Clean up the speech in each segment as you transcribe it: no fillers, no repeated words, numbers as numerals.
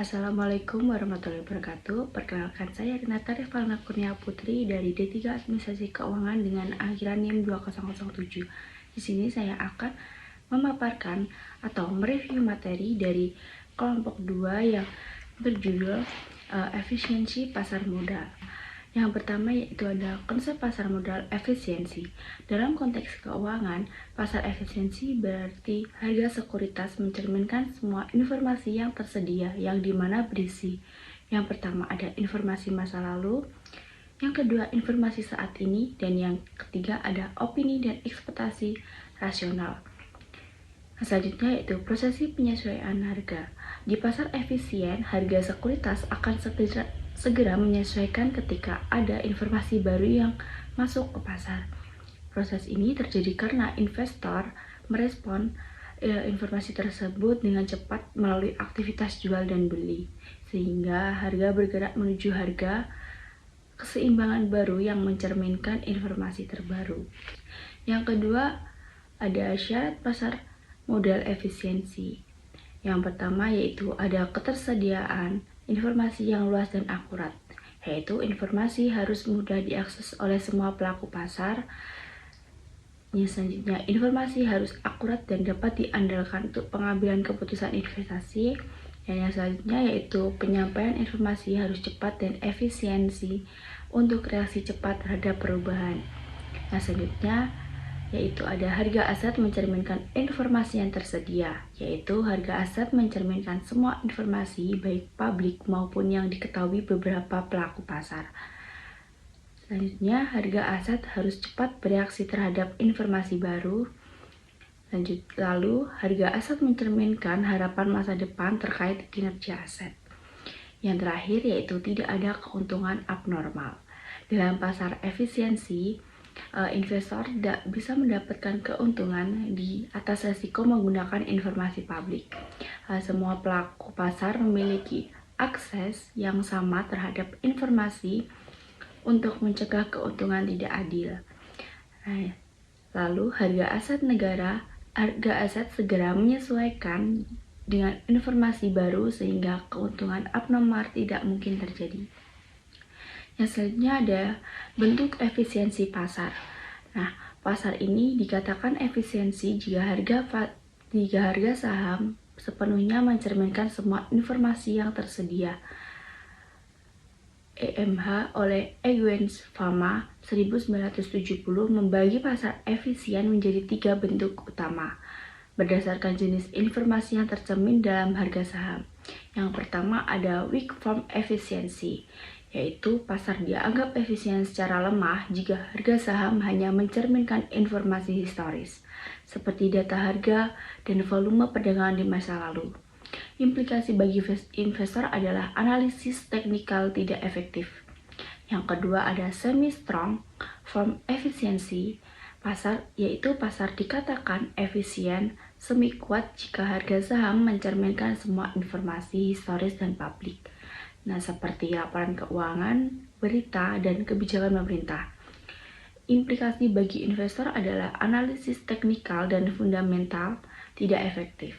Assalamualaikum warahmatullahi wabarakatuh. Perkenalkan, saya Renata Revalna Kurnia Putri dari D3 Administrasi Keuangan dengan akhiran NIM 2007. Di sini saya akan memaparkan atau mereview materi dari kelompok 2 yang berjudul efisiensi pasar modal. Yang pertama yaitu ada konsep pasar modal efisiensi. Dalam konteks keuangan, pasar efisiensi berarti harga sekuritas mencerminkan semua informasi yang tersedia yang dimana berisi. Yang pertama ada informasi masa lalu, yang kedua informasi saat ini, dan yang ketiga ada opini dan ekspektasi rasional. Selanjutnya yaitu prosesi penyesuaian harga. Di pasar efisien, harga sekuritas akan segera menyesuaikan ketika ada informasi baru yang masuk ke pasar. Proses ini terjadi karena investor merespon informasi tersebut dengan cepat melalui aktivitas jual dan beli, sehingga harga bergerak menuju harga keseimbangan baru yang mencerminkan informasi terbaru. Yang kedua, ada syarat pasar modal efisiensi. Yang pertama yaitu ada ketersediaan informasi yang luas dan akurat, yaitu informasi harus mudah diakses oleh semua pelaku pasar. Yang selanjutnya, informasi harus akurat dan dapat diandalkan untuk pengambilan keputusan investasi. Dan yang selanjutnya yaitu penyampaian informasi harus cepat dan efisiensi untuk reaksi cepat terhadap perubahan. Yang selanjutnya yaitu ada harga aset mencerminkan informasi yang tersedia, yaitu harga aset mencerminkan semua informasi baik publik maupun yang diketahui beberapa pelaku pasar. Selanjutnya, harga aset harus cepat bereaksi terhadap informasi baru. Lalu, harga aset mencerminkan harapan masa depan terkait kinerja aset. Yang terakhir yaitu tidak ada keuntungan abnormal. Dalam pasar efisiensi, investor tidak bisa mendapatkan keuntungan di atas resiko menggunakan informasi publik. Semua pelaku pasar memiliki akses yang sama terhadap informasi untuk mencegah keuntungan tidak adil. Lalu harga aset segera menyesuaikan dengan informasi baru sehingga keuntungan abnormal tidak mungkin terjadi. Yang selanjutnya ada bentuk efisiensi pasar. Nah, pasar ini dikatakan efisiensi jika harga saham sepenuhnya mencerminkan semua informasi yang tersedia. EMH oleh Eggwens Fama 1970 membagi pasar efisien menjadi 3 bentuk utama berdasarkan jenis informasi yang tercermin dalam harga saham. Yang pertama ada weak form efisiensi, yaitu pasar dianggap efisien secara lemah jika harga saham hanya mencerminkan informasi historis, seperti data harga dan volume perdagangan di masa lalu. Implikasi bagi investor adalah analisis teknikal tidak efektif. Yang kedua ada semi-strong form efisiensi pasar, yaitu pasar dikatakan efisien semi kuat jika harga saham mencerminkan semua informasi historis dan publik. Nah, seperti laporan keuangan, berita, dan kebijakan pemerintah. Implikasi bagi investor adalah analisis teknikal dan fundamental tidak efektif.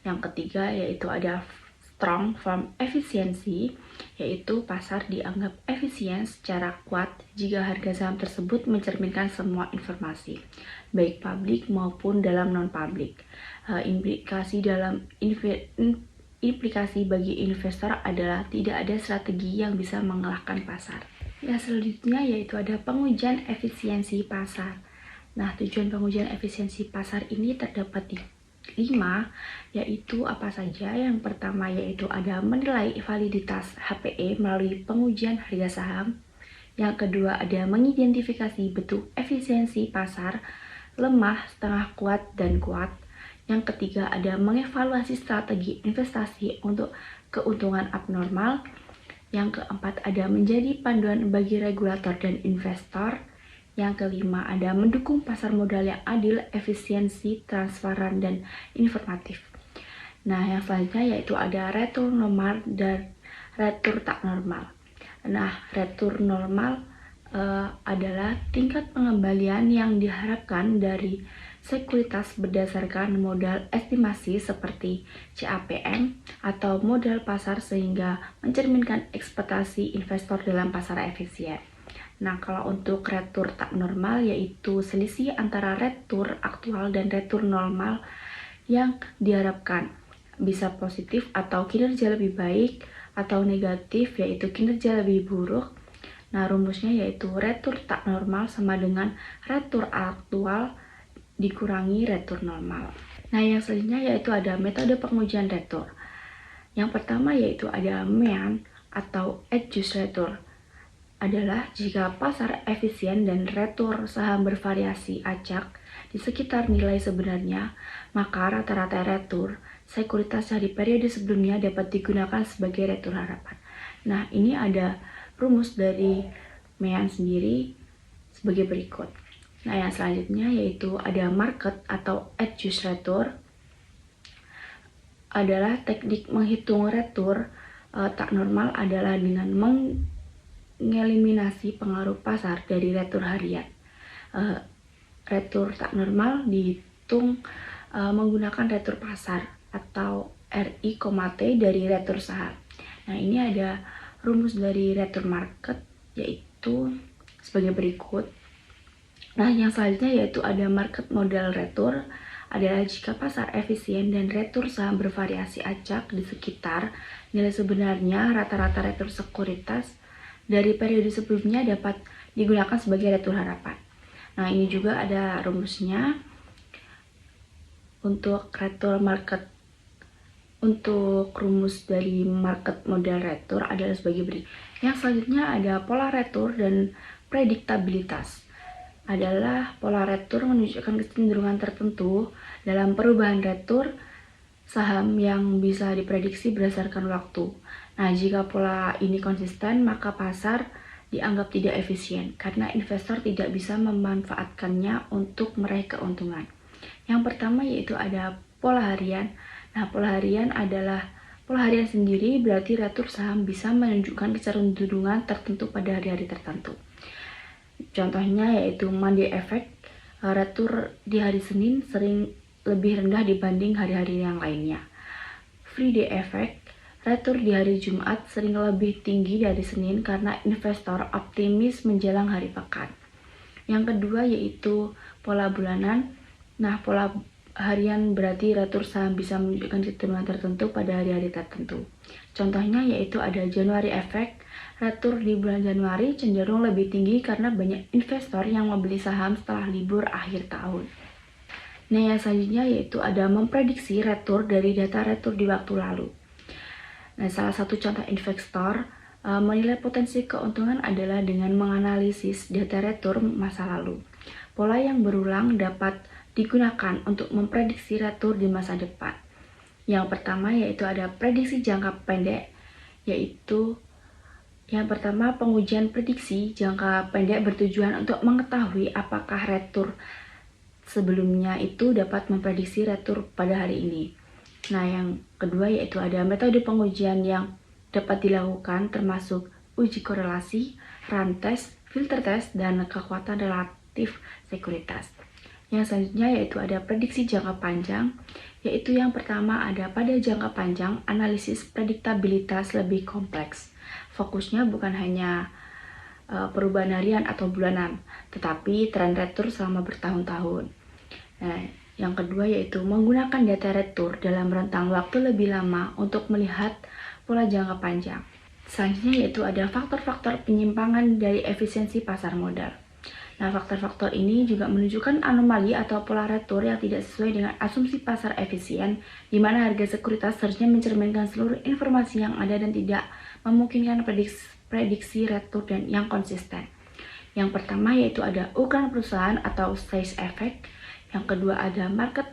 Yang ketiga yaitu ada strong form efisiensi, yaitu pasar dianggap efisien secara kuat jika harga saham tersebut mencerminkan semua informasi, baik publik maupun dalam non-publik. Implikasi bagi investor adalah tidak ada strategi yang bisa mengalahkan pasar. Yang selanjutnya yaitu ada pengujian efisiensi pasar. Nah, tujuan pengujian efisiensi pasar ini terdapat di 5, yaitu apa saja? Yang pertama yaitu ada menilai validitas HPE melalui pengujian harga saham. Yang kedua ada mengidentifikasi bentuk efisiensi pasar, lemah, setengah kuat, dan kuat. Yang ketiga ada mengevaluasi strategi investasi untuk keuntungan abnormal. Yang keempat ada menjadi panduan bagi regulator dan investor. Yang kelima ada mendukung pasar modal yang adil, efisiensi, transparan, dan informatif. Nah, yang selanjutnya yaitu ada retur normal dan retur tak normal. Nah, retur normal adalah tingkat pengembalian yang diharapkan dari sekuritas berdasarkan modal estimasi seperti CAPM atau modal pasar sehingga mencerminkan ekspektasi investor dalam pasar efisien. Nah, kalau untuk retur tak normal yaitu selisih antara retur aktual dan retur normal yang diharapkan bisa positif atau kinerja lebih baik atau negatif yaitu kinerja lebih buruk. Nah, rumusnya yaitu retur tak normal sama dengan retur aktual dikurangi retur normal. Nah, yang selanjutnya yaitu ada metode pengujian retur. Yang pertama yaitu ada MEAN atau adjust retur. Adalah jika pasar efisien dan retur saham bervariasi acak di sekitar nilai sebenarnya, maka rata-rata retur sekuritas dari periode sebelumnya dapat digunakan sebagai retur harapan. Nah, ini ada rumus dari MEAN sendiri sebagai berikut. Nah, yang selanjutnya yaitu ada market atau adjust retur. Adalah teknik menghitung retur tak normal adalah dengan mengeliminasi pengaruh pasar dari retur harian. Retur tak normal dihitung menggunakan retur pasar atau RI, T dari retur saham. Nah, ini ada rumus dari retur market yaitu sebagai berikut. Nah, yang selanjutnya yaitu ada market model retur. Adalah jika pasar efisien dan retur saham bervariasi acak di sekitar nilai sebenarnya, rata-rata retur sekuritas dari periode sebelumnya dapat digunakan sebagai retur harapan. Nah, ini juga ada rumusnya untuk retur market. Untuk rumus dari market model retur adalah sebagai berikut. Yang selanjutnya ada pola retur dan prediktabilitas. Adalah pola retur menunjukkan kecenderungan tertentu dalam perubahan retur saham yang bisa diprediksi berdasarkan waktu. Nah, jika pola ini konsisten, maka pasar dianggap tidak efisien karena investor tidak bisa memanfaatkannya untuk meraih keuntungan. Yang pertama yaitu ada pola harian. Nah, pola harian sendiri berarti retur saham bisa menunjukkan kecenderungan tertentu pada hari-hari tertentu. Contohnya yaitu Monday Effect, retur di hari Senin sering lebih rendah dibanding hari-hari yang lainnya. Friday Effect, retur di hari Jumat sering lebih tinggi dari Senin karena investor optimis menjelang hari pekan. Yang kedua yaitu pola bulanan. Nah, pola harian berarti retur saham bisa menunjukkan kecenderungan tertentu pada hari-hari tertentu. Contohnya yaitu ada January Effect, retur di bulan Januari cenderung lebih tinggi karena banyak investor yang membeli saham setelah libur akhir tahun. Nah, yang selanjutnya yaitu ada memprediksi retur dari data retur di waktu lalu. Nah, salah satu contoh investor menilai potensi keuntungan adalah dengan menganalisis data retur masa lalu. Pola yang berulang dapat digunakan untuk memprediksi retur di masa depan. Yang pertama yaitu ada prediksi jangka pendek, yaitu yang pertama pengujian prediksi jangka pendek bertujuan untuk mengetahui apakah retur sebelumnya itu dapat memprediksi retur pada hari ini. Nah, yang kedua yaitu ada metode pengujian yang dapat dilakukan termasuk uji korelasi, run test, filter test, dan kekuatan relatif sekuritas. Yang selanjutnya yaitu ada prediksi jangka panjang, yaitu yang pertama ada pada jangka panjang analisis prediktabilitas lebih kompleks. Fokusnya bukan hanya perubahan harian atau bulanan, tetapi tren retur selama bertahun-tahun. Nah, yang kedua yaitu menggunakan data retur dalam rentang waktu lebih lama untuk melihat pola jangka panjang. Selanjutnya yaitu ada faktor-faktor penyimpangan dari efisiensi pasar modal. Nah, faktor-faktor ini juga menunjukkan anomali atau pola retur yang tidak sesuai dengan asumsi pasar efisien, di mana harga sekuritas seharusnya mencerminkan seluruh informasi yang ada dan tidak memungkinkan prediksi retur dan yang konsisten. Yang pertama yaitu ada ukuran perusahaan atau size effect. Yang kedua ada market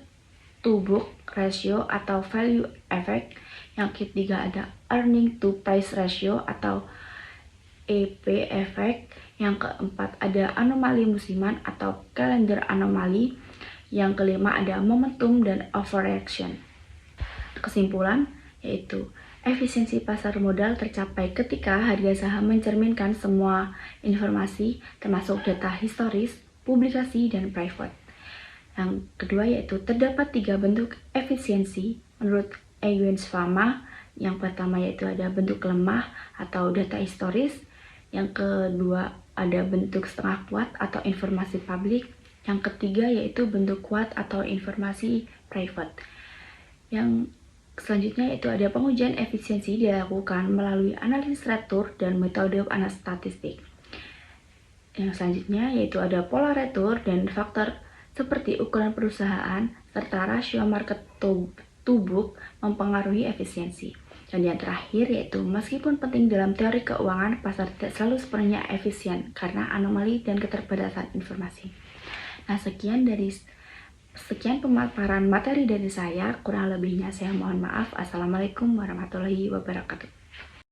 to book ratio atau value effect. Yang ketiga ada earning to price ratio atau EP effect. Yang keempat ada anomali musiman atau calendar anomali. Yang kelima ada momentum dan overreaction. Kesimpulan yaitu efisiensi pasar modal tercapai ketika harga saham mencerminkan semua informasi termasuk data historis, publikasi, dan private. Yang kedua yaitu terdapat 3 bentuk efisiensi menurut Eugene Fama. Yang pertama yaitu ada bentuk lemah atau data historis. Yang kedua ada bentuk setengah kuat atau informasi publik. Yang ketiga yaitu bentuk kuat atau informasi private. Yang selanjutnya yaitu ada pengujian efisiensi dilakukan melalui analisis retur dan metode statistik. Yang selanjutnya yaitu ada pola retur dan faktor seperti ukuran perusahaan serta rasio market to book mempengaruhi efisiensi. Dan yang terakhir yaitu meskipun penting dalam teori keuangan, pasar tidak selalu sepenuhnya efisien karena anomali dan keterbatasan informasi. Nah, sekian pemaparan materi dari saya. Kurang lebihnya saya mohon maaf. Assalamualaikum warahmatullahi wabarakatuh.